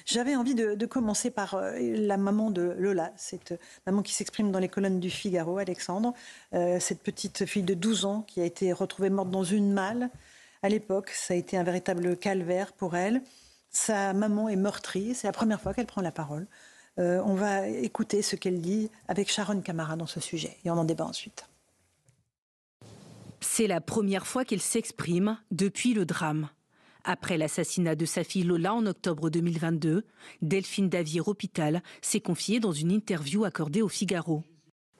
J'avais envie de commencer par la maman de Lola, cette maman qui s'exprime dans les colonnes du Figaro, Alexandre. Cette petite fille de 12 ans qui a été retrouvée morte dans une malle. À l'époque, ça a été un véritable calvaire pour elle. Sa maman est meurtrie, c'est la première fois qu'elle prend la parole. On va écouter ce qu'elle dit avec Sharon Camara dans ce sujet et on en débat ensuite. C'est la première fois qu'elle s'exprime depuis le drame. Après l'assassinat de sa fille Lola en octobre 2022, Delphine Davier-Hôpital s'est confiée dans une interview accordée au Figaro.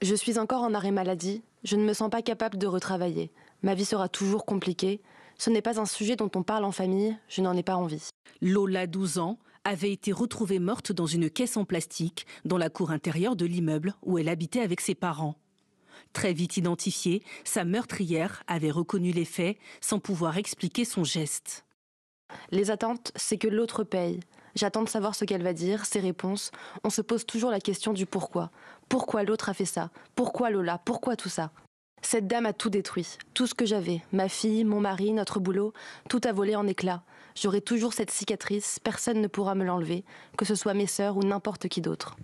Je suis encore en arrêt maladie, je ne me sens pas capable de retravailler. Ma vie sera toujours compliquée. Ce n'est pas un sujet dont on parle en famille, je n'en ai pas envie. Lola, 12 ans, avait été retrouvée morte dans une caisse en plastique dans la cour intérieure de l'immeuble où elle habitait avec ses parents. Très vite identifiée, sa meurtrière avait reconnu les faits sans pouvoir expliquer son geste. Les attentes, c'est que l'autre paye. J'attends de savoir ce qu'elle va dire, ses réponses. On se pose toujours la question du pourquoi. Pourquoi l'autre a fait ça? Pourquoi Lola? Pourquoi tout ça? Cette dame a tout détruit. Tout ce que j'avais. Ma fille, mon mari, notre boulot. Tout a volé en éclats. J'aurai toujours cette cicatrice. Personne ne pourra me l'enlever. Que ce soit mes sœurs ou n'importe qui d'autre.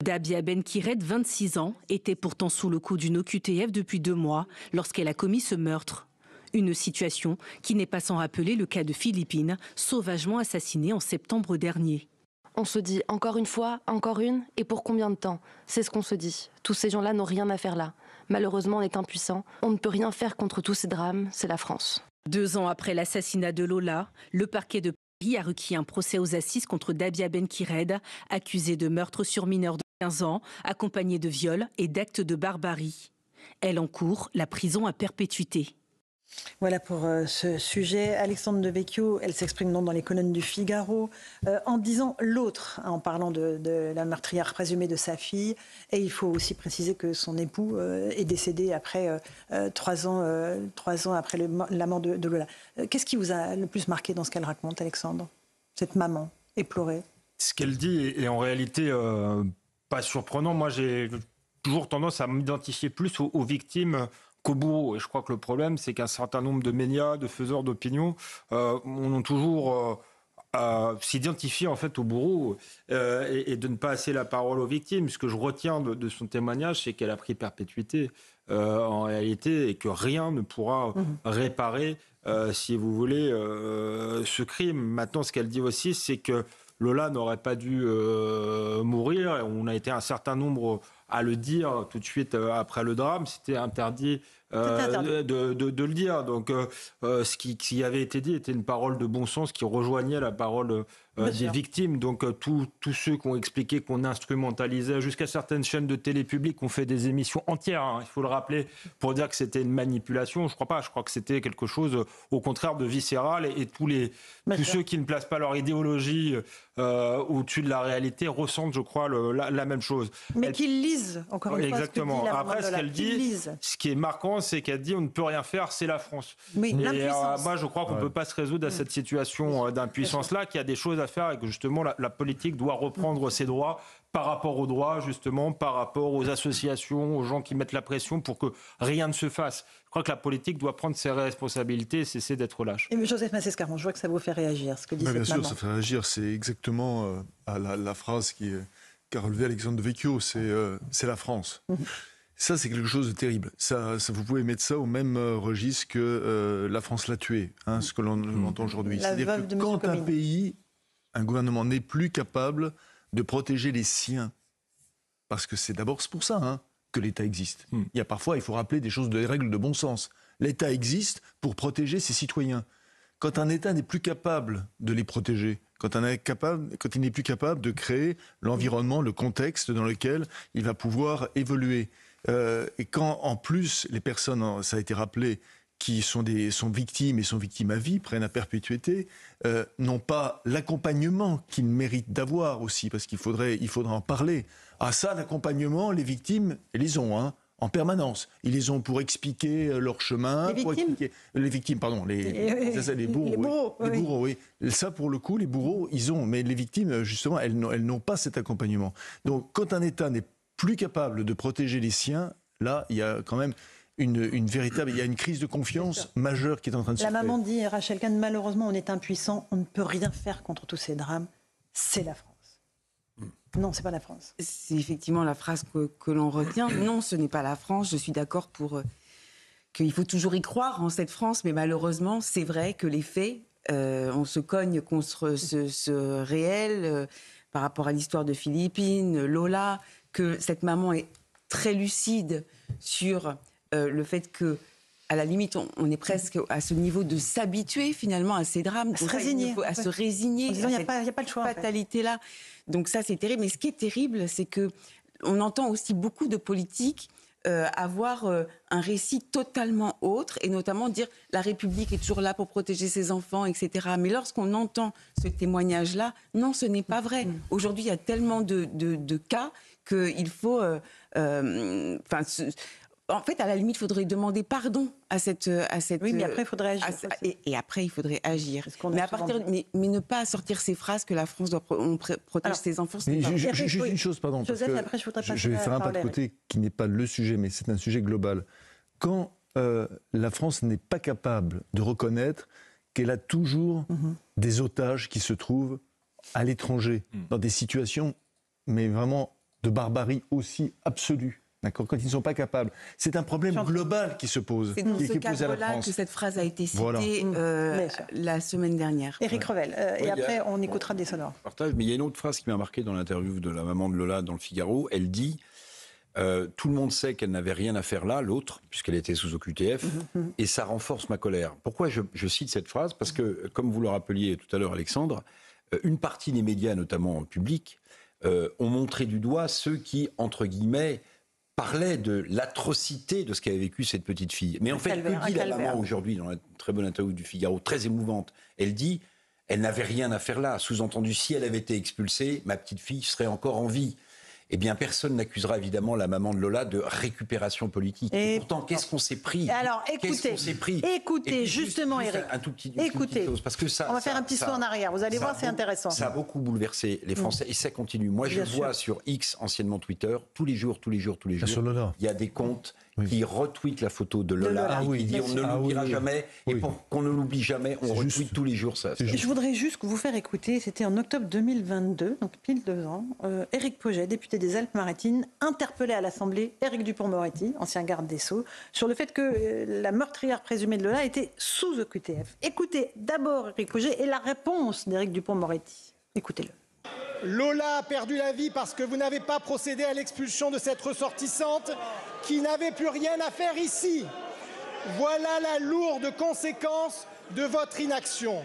Dabia Benkired, 26 ans, était pourtant sous le coup d'une OQTF depuis 2 mois lorsqu'elle a commis ce meurtre. Une situation qui n'est pas sans rappeler le cas de Philippine, sauvagement assassinée en septembre dernier. On se dit encore une fois, encore une, et pour combien de temps? C'est ce qu'on se dit. Tous ces gens-là n'ont rien à faire là. Malheureusement, on est impuissant. On ne peut rien faire contre tous ces drames, c'est la France. 2 ans après l'assassinat de Lola, le parquet de Paris a requis un procès aux assises contre Dabia Benkired, accusée de meurtre sur mineur de 15 ans, accompagnée de viol et d'actes de barbarie. Elle encourt la prison à perpétuité. Voilà pour ce sujet. Alexandre Devecchio, elle s'exprime dans les colonnes du Figaro en disant l'autre, en parlant de la meurtrière présumée de sa fille. Et il faut aussi préciser que son époux est décédé après 3 ans après la mort de Lola. Qu'est-ce qui vous a le plus marqué dans ce qu'elle raconte, Alexandre? Cette maman éplorée. Ce qu'elle dit est en réalité pas surprenant. Moi, j'ai toujours tendance à m'identifier plus aux victimes qu'aux bourreaux. Et je crois que le problème, c'est qu'un certain nombre de médias, de faiseurs d'opinion, ont toujours s'identifier en fait aux bourreaux et de ne pas laisser la parole aux victimes. Ce que je retiens de son témoignage, c'est qu'elle a pris perpétuité en réalité et que rien ne pourra réparer, si vous voulez, ce crime. Maintenant, ce qu'elle dit aussi, c'est que Lola n'aurait pas dû mourir. On a été un certain nombre à le dire tout de suite après le drame. C'était interdit de le dire. Donc, ce qui avait été dit était une parole de bon sens qui rejoignait la parole des victimes. Donc, tous ceux qui ont expliqué qu'on instrumentalisait, jusqu'à certaines chaînes de télé publiques ont fait des émissions entières, il faut le rappeler, pour dire que c'était une manipulation. Je ne crois pas. Je crois que c'était quelque chose, au contraire, de viscéral. Et tous ceux qui ne placent pas leur idéologie au-dessus de la réalité ressentent, je crois, la même chose. Mais qu'ils lisent, encore une fois, exactement. Ce que dit la Après, ce qu'elle dit, ce qui est marquant, c'est qu'elle dit on ne peut rien faire, c'est la France. Oui, moi, je crois qu'on ne peut pas se résoudre à cette situation d'impuissance-là, qu'il y a des choses à faire et que justement la politique doit reprendre ses droits par rapport aux droits, justement, par rapport aux associations, aux gens qui mettent la pression pour que rien ne se fasse. Je crois que la politique doit prendre ses responsabilités et cesser d'être lâche. Et Joseph Massescaron, je vois que ça vous fait réagir, ce que dit cette maman. Bien sûr, ça fait réagir. C'est exactement à la phrase qu'a relevé Alexandre Devecchio, c'est la France. Ça, c'est quelque chose de terrible. Ça, vous pouvez mettre ça au même registre que la France l'a tué, ce que l'on entend aujourd'hui. C'est-à-dire que quand un pays, un gouvernement n'est plus capable de protéger les siens, parce que c'est d'abord pour ça que l'État existe. Il y a parfois, il faut rappeler des règles de bon sens. L'État existe pour protéger ses citoyens. Quand un État n'est plus capable de les protéger, quand il n'est plus capable de créer l'environnement, le contexte dans lequel il va pouvoir évoluer, et quand en plus les personnes, ça a été rappelé, qui sont victimes et sont victimes à vie, prennent à perpétuité, n'ont pas l'accompagnement qu'ils méritent d'avoir aussi, parce qu'il faudrait en parler. À ça, l'accompagnement, les victimes, elles les ont, en permanence. Ils les ont pour expliquer leur chemin. Les victimes, pardon, les bourreaux. Les bourreaux, oui. Ça, pour le coup, les bourreaux, ils ont. Mais les victimes, justement, elles n'ont pas cet accompagnement. Donc, quand un État n'est plus capable de protéger les siens, là, il y a quand même une véritable... Il y a une crise de confiance majeure qui est en train de se faire. La maman dit, Rachel Kahn, malheureusement, on est impuissant, on ne peut rien faire contre tous ces drames. c'est la France. Non, c'est pas la France. C'est effectivement la phrase que l'on retient. Non, ce n'est pas la France. Je suis d'accord pour qu'il faut toujours y croire en cette France, mais malheureusement, c'est vrai que les faits, on se cogne contre ce réel par rapport à l'histoire de Philippine, Lola, que cette maman est très lucide sur le fait que, à la limite, on est presque à ce niveau de s'habituer finalement à ces drames, à se résigner, à se résigner, en disant, à il n'y a pas le choix. Fatalité-là. Donc ça, c'est terrible. Mais ce qui est terrible, c'est que on entend aussi beaucoup de politiques avoir un récit totalement autre, et notamment dire la République est toujours là pour protéger ses enfants, etc. Mais lorsqu'on entend ce témoignage-là, non, ce n'est pas vrai. Aujourd'hui, il y a tellement de cas qu'il faut... en fait, à la limite, il faudrait demander pardon à cette... Oui, mais après, il faudrait agir. Et après, il faudrait agir. Mais ne pas sortir ces phrases que la France doit protéger ses enfants. Juste une chose, pardon. Joseph, parce que après, je vais faire un pas de côté qui n'est pas le sujet, mais c'est un sujet global. Quand la France n'est pas capable de reconnaître qu'elle a toujours des otages qui se trouvent à l'étranger, dans des situations, mais vraiment de barbarie aussi absolue. D'accord, quand ils ne sont pas capables. C'est un problème global qui se pose. C'est dans qui ce est posé à la cadre-là France. que cette phrase a été citée Voilà. la semaine dernière. Éric Revel. Et après, on écoutera des sonores. Partage, mais il y a une autre phrase qui m'a marqué dans l'interview de la maman de Lola dans le Figaro. Elle dit tout le monde sait qu'elle n'avait rien à faire là, l'autre, puisqu'elle était sous OQTF, et ça renforce ma colère. Pourquoi je cite cette phrase ? Parce que, comme vous le rappeliez tout à l'heure, Alexandre, une partie des médias, notamment publics, ont montré du doigt ceux qui, entre guillemets, parlait de l'atrocité de ce qu'avait vécu cette petite fille. Mais en fait, que dit la maman aujourd'hui dans la très bonne interview du Figaro, très émouvante ? Elle dit, elle n'avait rien à faire là. Sous-entendu, si elle avait été expulsée, ma petite fille serait encore en vie. Eh bien, personne n'accusera évidemment la maman de Lola de récupération politique. Et pourtant, qu'est-ce qu'on s'est pris ? Alors, écoutez, justement, Éric. Écoutez, parce que ça, on va faire un petit saut en arrière. Vous allez voir, c'est intéressant. Ça a beaucoup bouleversé les Français et ça continue. Moi, je vois sur X, anciennement Twitter, tous les jours, il y a des comptes qui retweetent la photo de Lola et qui disent on ne l'oubliera jamais. Et pour qu'on ne l'oublie jamais, on retweet tous les jours ça. Je voudrais juste vous faire écouter, c'était en octobre 2022, donc pile 2 ans, Éric Pauget, député des Alpes-Maritimes, interpellait à l'Assemblée Éric Dupond-Moretti, ancien garde des Sceaux, sur le fait que la meurtrière présumée de Lola était sous OQTF. Écoutez d'abord Éric Pauget et la réponse d'Éric Dupond-Moretti. Écoutez-le. Lola a perdu la vie parce que vous n'avez pas procédé à l'expulsion de cette ressortissante qui n'avait plus rien à faire ici. Voilà la lourde conséquence de votre inaction.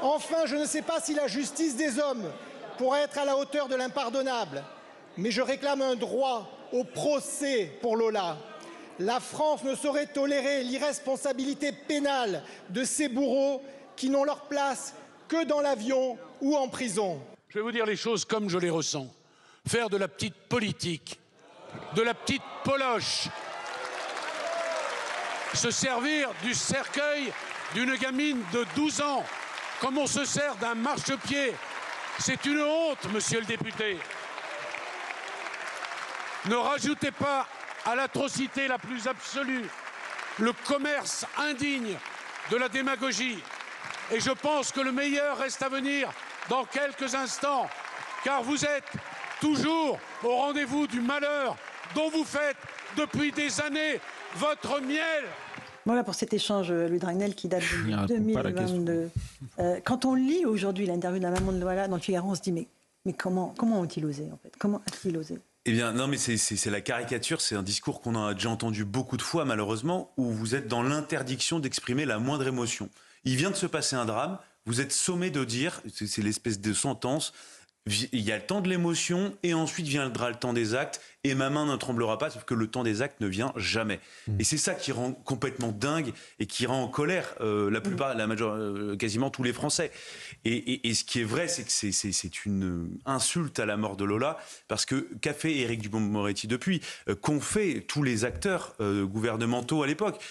Enfin, je ne sais pas si la justice des hommes pourra être à la hauteur de l'impardonnable, mais je réclame un droit au procès pour Lola. La France ne saurait tolérer l'irresponsabilité pénale de ces bourreaux qui n'ont leur place que dans l'avion ou en prison. Je vais vous dire les choses comme je les ressens. Faire de la petite politique, de la petite poloche, se servir du cercueil d'une gamine de 12 ans, comme on se sert d'un marchepied, c'est une honte, monsieur le député. Ne rajoutez pas à l'atrocité la plus absolue le commerce indigne de la démagogie. Et je pense que le meilleur reste à venir dans quelques instants, car vous êtes toujours au rendez-vous du malheur dont vous faites depuis des années votre miel. Voilà pour cet échange, Louis Dragnel, qui date de 2022. Quand on lit aujourd'hui l'interview de la maman de Lola dans le Figaro, on se dit mais comment ont-ils osé en fait ? Comment a-t-il osé ? Eh bien, non, mais c'est la caricature, c'est un discours qu'on a déjà entendu beaucoup de fois, malheureusement, où vous êtes dans l'interdiction d'exprimer la moindre émotion. Il vient de se passer un drame, vous êtes sommé de dire, c'est l'espèce de sentence, il y a le temps de l'émotion et ensuite viendra le temps des actes et ma main ne tremblera pas, sauf que le temps des actes ne vient jamais. Et c'est ça qui rend complètement dingue et qui rend en colère quasiment tous les Français. Et ce qui est vrai, c'est que c'est une insulte à la mort de Lola, parce que qu'a fait Éric Dupond-Moretti depuis, qu'ont fait tous les acteurs gouvernementaux à l'époque.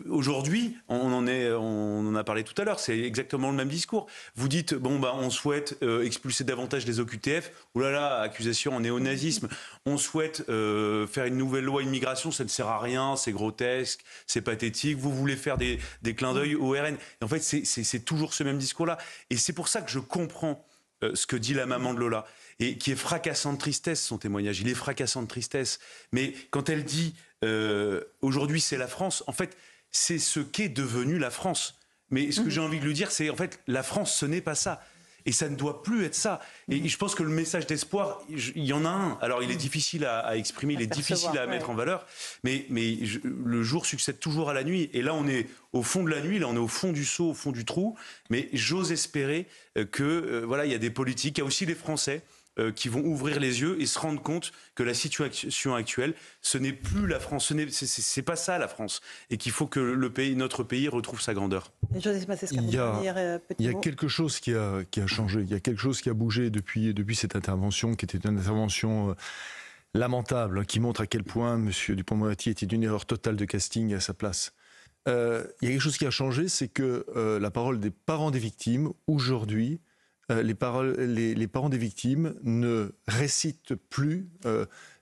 Aujourd'hui, on en a parlé tout à l'heure, c'est exactement le même discours. Vous dites on souhaite expulser davantage les OQTF. Oh là là, accusation en néonazisme. On souhaite faire une nouvelle loi immigration, ça ne sert à rien, c'est grotesque, c'est pathétique. Vous voulez faire des clins d'œil au RN. Et en fait, c'est toujours ce même discours-là. Et c'est pour ça que je comprends ce que dit la maman de Lola, et qui est fracassant de tristesse, son témoignage. Il est fracassant de tristesse. Mais quand elle dit aujourd'hui c'est la France, en fait, c'est ce qu'est devenue la France. Mais ce que j'ai envie de lui dire, c'est en fait, la France, ce n'est pas ça. Et ça ne doit plus être ça. Et je pense que le message d'espoir, il y en a un. Alors, il est difficile à exprimer, il est difficile à mettre en valeur, mais le jour succède toujours à la nuit. Et là, on est au fond de la nuit, là, on est au fond du seau, au fond du trou. Mais j'ose espérer que, voilà, il y a des politiques, il y a aussi des Français qui vont ouvrir les yeux et se rendre compte que la situation actuelle, ce n'est plus la France, c'est pas ça la France, et qu'il faut que notre pays retrouve sa grandeur. Il y a quelque chose qui a changé, il y a quelque chose qui a bougé depuis cette intervention, qui était une intervention lamentable, qui montre à quel point M. Dupond-Moretti était d'une erreur totale de casting à sa place. Il y a quelque chose qui a changé, c'est que la parole des parents des victimes, aujourd'hui, les parents des victimes ne récitent plus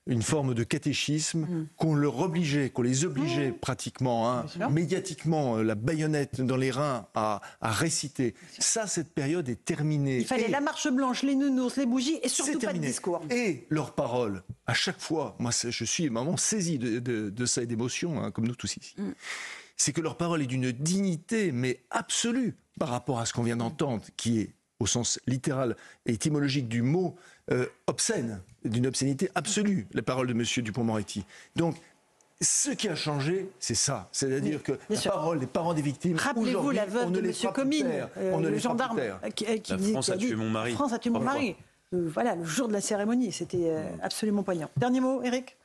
une forme de catéchisme qu'on les obligeait pratiquement, médiatiquement, la baïonnette dans les reins à réciter. Ça, cette période est terminée. Il fallait la marche blanche, les nounours, les bougies et surtout pas de discours. Et leurs paroles, à chaque fois, moi je suis vraiment saisi de ça et d'émotion, comme nous tous ici. C'est que leur parole est d'une dignité, mais absolue, par rapport à ce qu'on vient d'entendre, qui est au sens littéral et étymologique du mot, obscène, d'une obscénité absolue, la parole de M. Dupond-Moretti. Donc, ce qui a changé, c'est ça. C'est-à-dire que la parole des parents des victimes, rappelez-vous la veuve de M. Comines, le gendarme qui dit... France a tué mon mari. France a tué mon mari. Voilà, le jour de la cérémonie, c'était absolument poignant. Dernier mot, Éric ?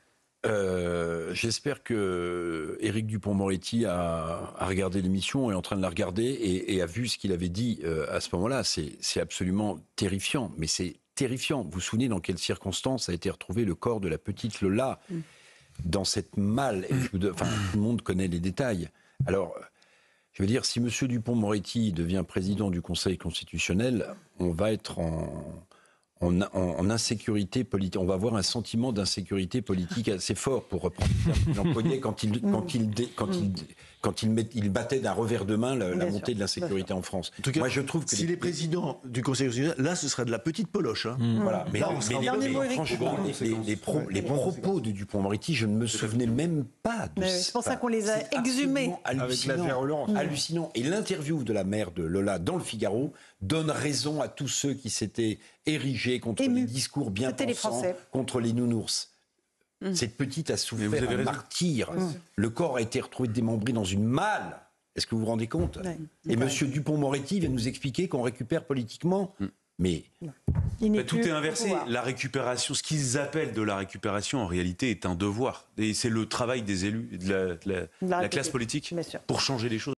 J'espère que Éric Dupond-Moretti a regardé l'émission, est en train de la regarder et a vu ce qu'il avait dit à ce moment-là. C'est absolument terrifiant, mais c'est terrifiant. Vous vous souvenez dans quelles circonstances a été retrouvé le corps de la petite Lola dans cette malle. Enfin, tout le monde connaît les détails. Alors, je veux dire, si M. Dupond-Moretti devient président du Conseil constitutionnel, on va être en insécurité politique. On va avoir un sentiment d'insécurité politique assez fort, pour reprendre le terme qu'il employait quand il battait d'un revers de main la montée de l'insécurité en France. En tout cas, moi, je trouve que s'il est président du Conseil constitutionnel, là, ce sera de la petite poloche. Voilà. Mais franchement, les propos de Dupond-Moretti, je ne me souvenais même pas de ça. C'est pour ça qu'on les a exhumés. Avec la virulence. Hallucinant. Et l'interview de la mère de Lola dans le Figaro donne raison à tous ceux qui s'étaient érigés contre les discours bien pensants, contre les nounours. Cette petite a souffert un martyre. Le corps a été retrouvé démembré dans une malle. Est-ce que vous vous rendez compte ? Et M. Dupond-Moretti vient nous expliquer qu'on récupère politiquement. Mais tout est inversé. La récupération, ce qu'ils appellent de la récupération, en réalité, est un devoir. Et c'est le travail des élus, de la classe politique, pour changer les choses.